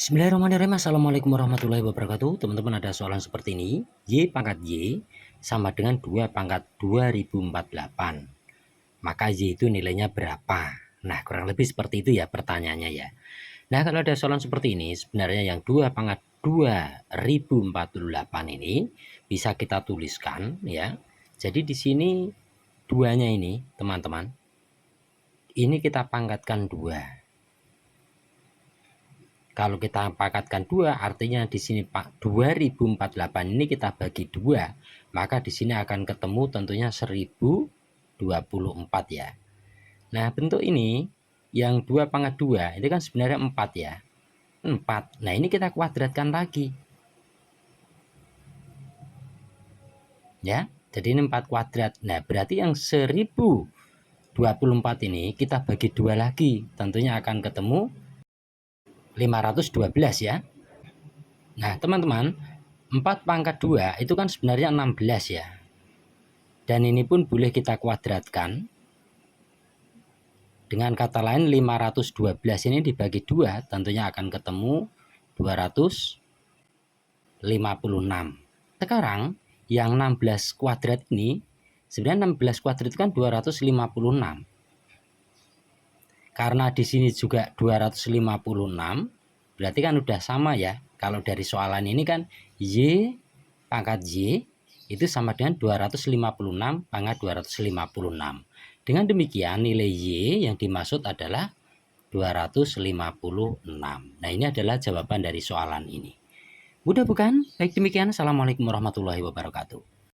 Bismillahirrahmanirrahim. Assalamualaikum warahmatullahi wabarakatuh. Teman-teman, ada soalan seperti ini. Y pangkat Y sama dengan 2 pangkat 2048. Maka Y itu nilainya berapa? Nah, kurang lebih seperti itu ya pertanyaannya ya. Nah, kalau ada soalan seperti ini, sebenarnya yang 2 pangkat 2048 ini bisa kita tuliskan ya. Jadi di sini duanya ini, teman-teman, ini kita pangkatkan 2. Kalau kita pangkatkan 2, artinya di sini Pak 2048 ini kita bagi 2, maka di sini akan ketemu tentunya 1024 ya. Nah, bentuk ini yang 2 pangkat 2 itu kan sebenarnya 4 ya. 4. Nah, ini kita kuadratkan lagi. Ya, jadi ini 4 kuadrat. Nah, berarti yang 1024 ini kita bagi 2 lagi, tentunya akan ketemu 512 ya. Nah, teman-teman, 4 pangkat 2 itu kan sebenarnya 16 ya. Dan ini pun boleh kita kuadratkan. Dengan kata lain 512 ini dibagi 2 tentunya akan ketemu 256. Sekarang yang 16 kuadrat ini, sebenarnya 16 kuadrat itu kan 256. Karena di sini juga 256, berarti kan udah sama ya. Kalau dari soalan ini kan Y pangkat Y itu sama dengan 256 pangkat 256. Dengan demikian nilai Y yang dimaksud adalah 256. Nah, ini adalah jawaban dari soalan ini. Mudah bukan? Baik, demikian. Assalamualaikum warahmatullahi wabarakatuh.